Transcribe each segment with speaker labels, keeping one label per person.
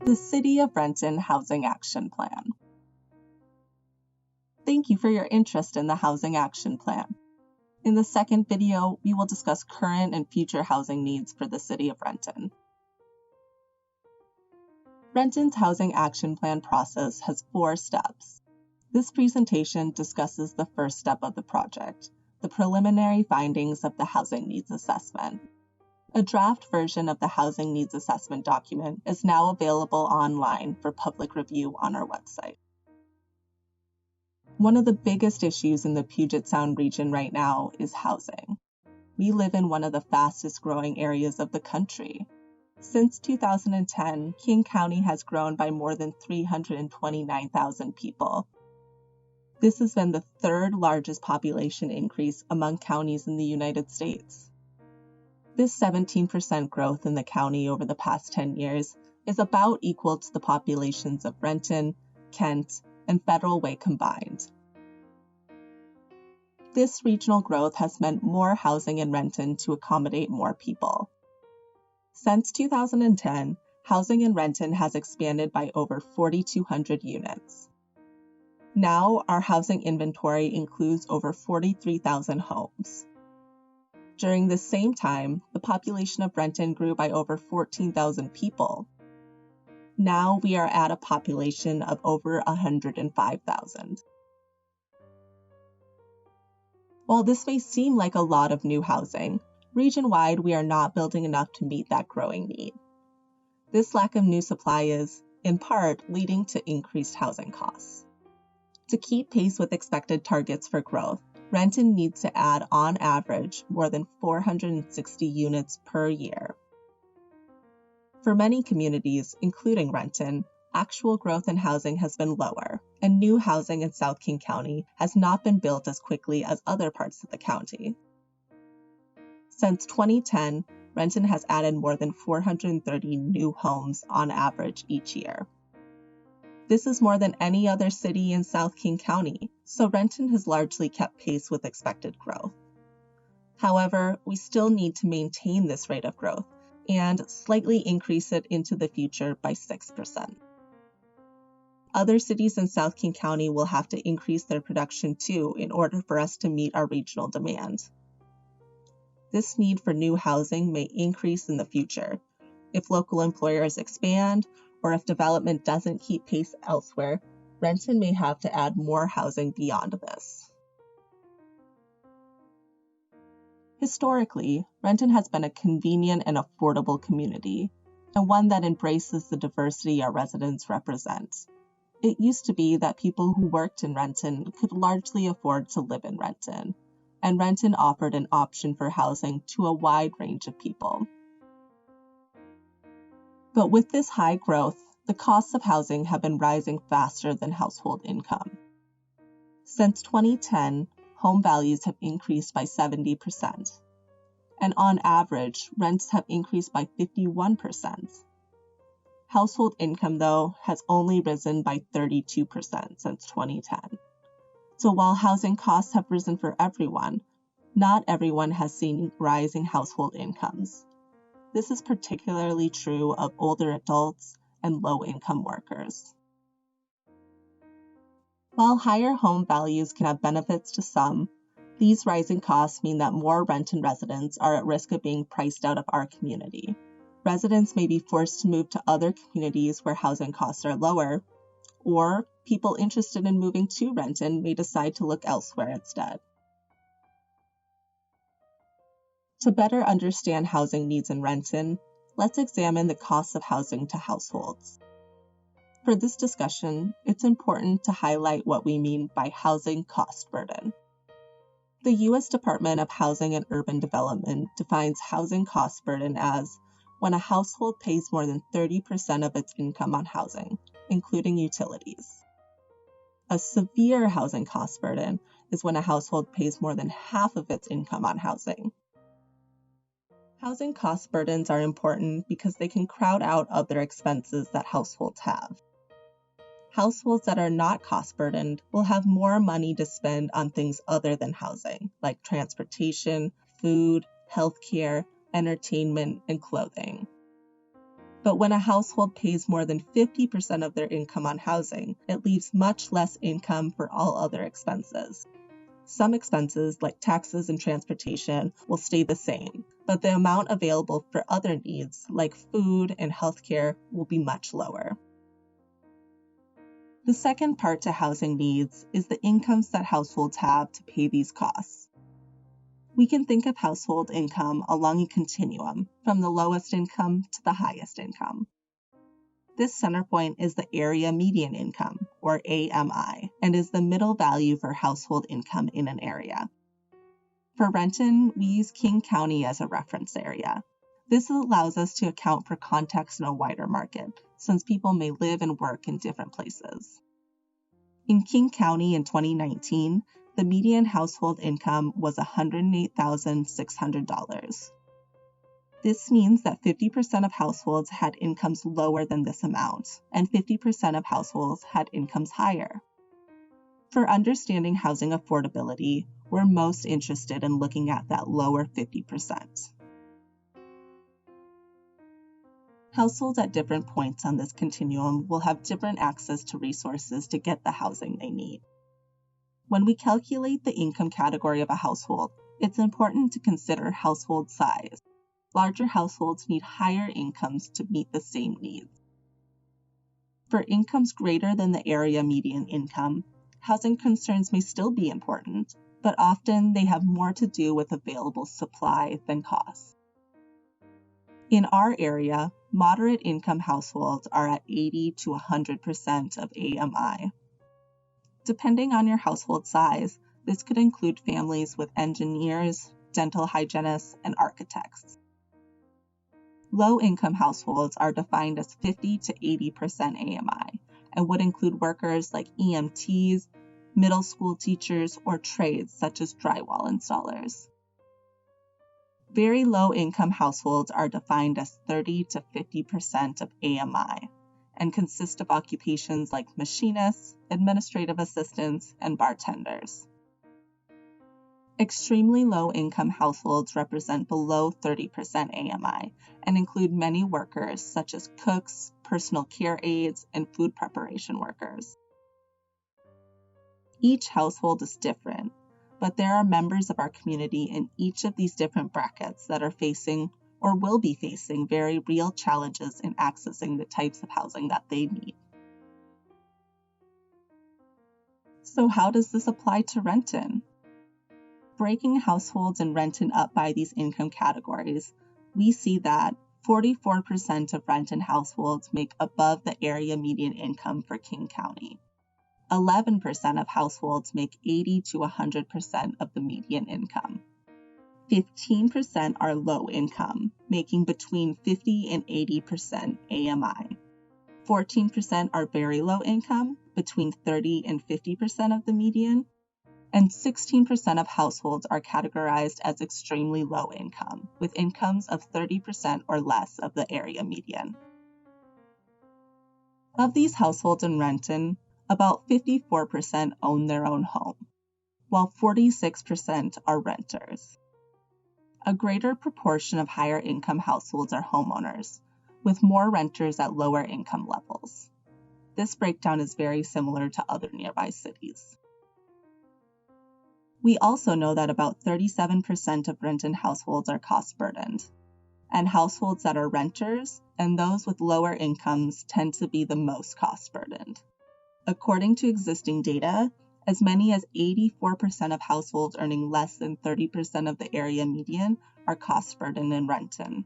Speaker 1: The City of Renton Housing Action Plan. Thank you for your interest in the Housing Action Plan. In the second video, we will discuss current and future housing needs for the City of Renton. Renton's Housing Action Plan process has 4 steps. This presentation discusses the first step of the project, the preliminary findings of the Housing Needs Assessment. A draft version of the Housing Needs Assessment document is now available online for public review on our website. One of the biggest issues in the Puget Sound region right now is housing. We live in one of the fastest growing areas of the country. Since 2010, King County has grown by more than 329,000 people. This has been the 3rd largest population increase among counties in the United States. This 17% growth in the county over the past 10 years is about equal to the populations of Renton, Kent, and Federal Way combined. This regional growth has meant more housing in Renton to accommodate more people. Since 2010, housing in Renton has expanded by over 4,200 units. Now, our housing inventory includes over 43,000 homes. During this same time, the population of Renton grew by over 14,000 people. Now we are at a population of over 105,000. While this may seem like a lot of new housing, region-wide we are not building enough to meet that growing need. This lack of new supply is, in part, leading to increased housing costs. To keep pace with expected targets for growth, Renton needs to add, on average, more than 460 units per year. For many communities, including Renton, actual growth in housing has been lower, and new housing in South King County has not been built as quickly as other parts of the county. Since 2010, Renton has added more than 430 new homes on average each year. This is more than any other city in South King County, so Renton has largely kept pace with expected growth. However, we still need to maintain this rate of growth and slightly increase it into the future by 6%. Other cities in South King County will have to increase their production too in order for us to meet our regional demand. This need for new housing may increase in the future if local employers expand, or if development doesn't keep pace elsewhere. Renton may have to add more housing beyond this. Historically, Renton has been a convenient and affordable community, and one that embraces the diversity our residents represent. It used to be that people who worked in Renton could largely afford to live in Renton, and Renton offered an option for housing to a wide range of people. But with this high growth, the costs of housing have been rising faster than household income. Since 2010, home values have increased by 70%, and on average, rents have increased by 51%. Household income, though, has only risen by 32% since 2010. So while housing costs have risen for everyone, not everyone has seen rising household incomes. This is particularly true of older adults and low-income workers. While higher home values can have benefits to some, these rising costs mean that more Renton residents are at risk of being priced out of our community. Residents may be forced to move to other communities where housing costs are lower, or people interested in moving to Renton may decide to look elsewhere instead. To better understand housing needs in Renton, let's examine the costs of housing to households. For this discussion, it's important to highlight what we mean by housing cost burden. The U.S. Department of Housing and Urban Development defines housing cost burden as when a household pays more than 30% of its income on housing, including utilities. A severe housing cost burden is when a household pays more than half of its income on housing. Housing cost burdens are important because they can crowd out other expenses that households have. Households that are not cost burdened will have more money to spend on things other than housing, like transportation, food, healthcare, entertainment, and clothing. But when a household pays more than 50% of their income on housing, it leaves much less income for all other expenses. Some expenses, like taxes and transportation, will stay the same, but the amount available for other needs, like food and healthcare, will be much lower. The second part to housing needs is the incomes that households have to pay these costs. We can think of household income along a continuum, from the lowest income to the highest income. This center point is the area median income, or AMI, and is the middle value for household income in an area. For Renton, we use King County as a reference area. This allows us to account for context in a wider market, since people may live and work in different places. In King County in 2019, the median household income was $108,600. This means that 50% of households had incomes lower than this amount, and 50% of households had incomes higher. For understanding housing affordability, we're most interested in looking at that lower 50%. Households at different points on this continuum will have different access to resources to get the housing they need. When we calculate the income category of a household, it's important to consider household size. Larger households need higher incomes to meet the same needs. For incomes greater than the area median income, housing concerns may still be important, but often they have more to do with available supply than cost. In our area, moderate income households are at 80 to 100% of AMI. Depending on your household size, this could include families with engineers, dental hygienists, and architects. Low-income households are defined as 50 to 80% AMI and would include workers like EMTs, middle school teachers, or trades such as drywall installers. Very low-income households are defined as 30 to 50% of AMI and consist of occupations like machinists, administrative assistants, and bartenders. Extremely low-income households represent below 30% AMI and include many workers such as cooks, personal care aides, and food preparation workers. Each household is different, but there are members of our community in each of these different brackets that are facing or will be facing very real challenges in accessing the types of housing that they need. So how does this apply to Renton? Breaking households in Renton up by these income categories, we see that 44% of Renton households make above the area median income for King County. 11% of households make 80 to 100% of the median income. 15% are low income, making between 50 and 80% AMI. 14% are very low income, between 30 and 50% of the median. And 16% of households are categorized as extremely low income, with incomes of 30% or less of the area median. Of these households in Renton, about 54% own their own home, while 46% are renters. A greater proportion of higher income households are homeowners, with more renters at lower income levels. This breakdown is very similar to other nearby cities. We also know that about 37% of Renton households are cost-burdened, and households that are renters and those with lower incomes tend to be the most cost-burdened. According to existing data, as many as 84% of households earning less than 30% of the area median are cost-burdened in Renton.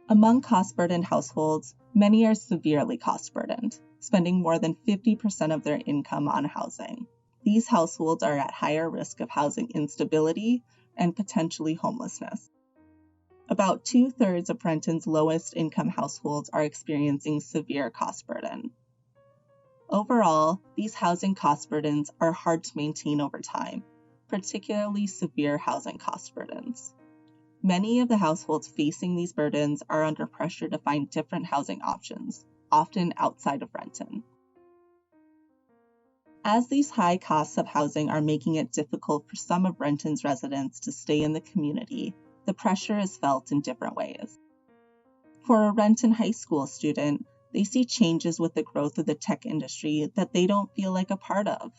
Speaker 1: Among cost-burdened households, many are severely cost-burdened, spending more than 50% of their income on housing. These households are at higher risk of housing instability and potentially homelessness. About 2/3 of Renton's lowest income households are experiencing severe cost burden. Overall, these housing cost burdens are hard to maintain over time, particularly severe housing cost burdens. Many of the households facing these burdens are under pressure to find different housing options, often outside of Renton. As these high costs of housing are making it difficult for some of Renton's residents to stay in the community, the pressure is felt in different ways. For a Renton High School student, they see changes with the growth of the tech industry that they don't feel like a part of.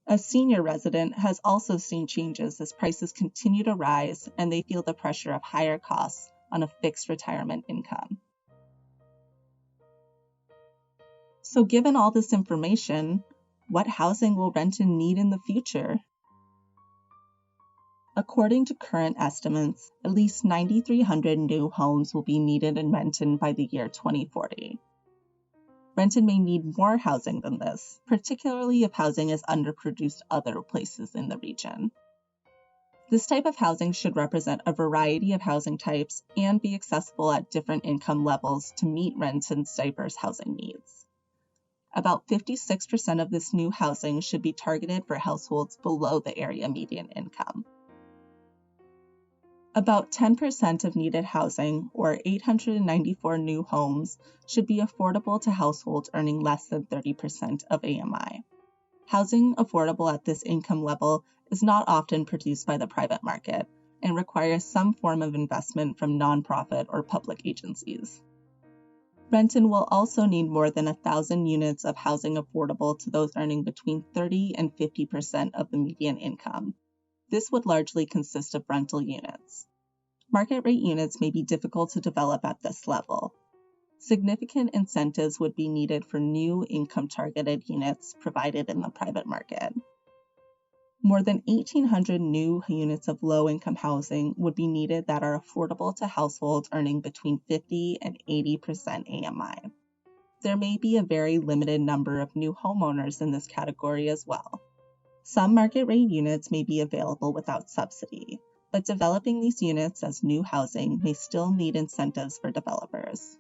Speaker 1: A senior resident has also seen changes as prices continue to rise and they feel the pressure of higher costs on a fixed retirement income. So given all this information, what housing will Renton need in the future? According to current estimates, at least 9,300 new homes will be needed in Renton by the year 2040. Renton may need more housing than this, particularly if housing is underproduced other places in the region. This type of housing should represent a variety of housing types and be accessible at different income levels to meet Renton's diverse housing needs. About 56% of this new housing should be targeted for households below the area median income. About 10% of needed housing, or 894 new homes, should be affordable to households earning less than 30% of AMI. Housing affordable at this income level is not often produced by the private market and requires some form of investment from nonprofit or public agencies. Renton will also need more than 1,000 units of housing affordable to those earning between 30 and 50% of the median income. This would largely consist of rental units. Market rate units may be difficult to develop at this level. Significant incentives would be needed for new income-targeted units provided in the private market. More than 1,800 new units of low-income housing would be needed that are affordable to households earning between 50 and 80% AMI. There may be a very limited number of new homeowners in this category as well. Some market rate units may be available without subsidy, but developing these units as new housing may still need incentives for developers.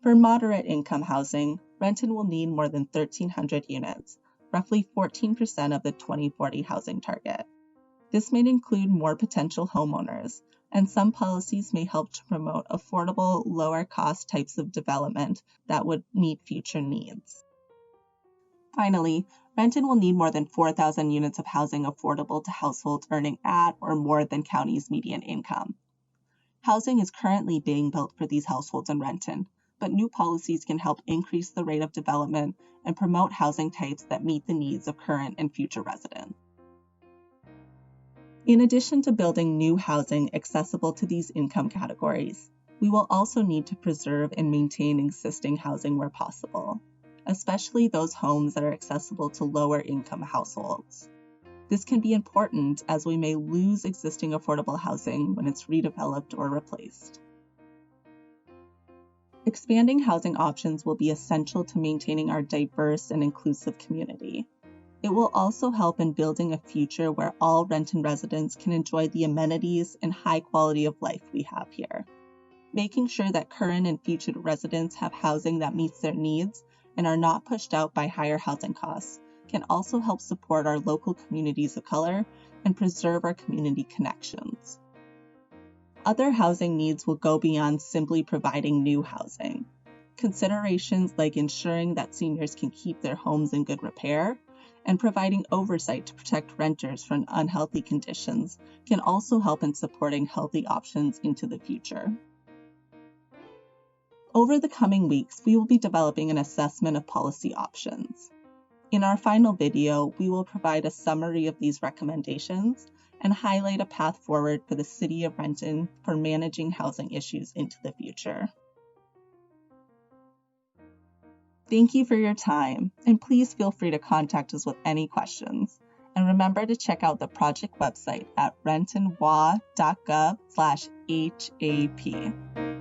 Speaker 1: For moderate income housing, Renton will need more than 1,300 units, roughly 14% of the 2040 housing target. This may include more potential homeowners, and some policies may help to promote affordable, lower-cost types of development that would meet future needs. Finally, Renton will need more than 4,000 units of housing affordable to households earning at or more than county's median income. Housing is currently being built for these households in Renton, but new policies can help increase the rate of development and promote housing types that meet the needs of current and future residents. In addition to building new housing accessible to these income categories, we will also need to preserve and maintain existing housing where possible, especially those homes that are accessible to lower income households. This can be important as we may lose existing affordable housing when it's redeveloped or replaced. Expanding housing options will be essential to maintaining our diverse and inclusive community. It will also help in building a future where all Renton residents can enjoy the amenities and high quality of life we have here. Making sure that current and future residents have housing that meets their needs and are not pushed out by higher housing costs can also help support our local communities of color and preserve our community connections. Other housing needs will go beyond simply providing new housing. Considerations like ensuring that seniors can keep their homes in good repair and providing oversight to protect renters from unhealthy conditions can also help in supporting healthy options into the future. Over the coming weeks, we will be developing an assessment of policy options. In our final video, we will provide a summary of these recommendations and highlight a path forward for the City of Renton for managing housing issues into the future. Thank you for your time, and please feel free to contact us with any questions. And remember to check out the project website at rentonwa.gov/HAP.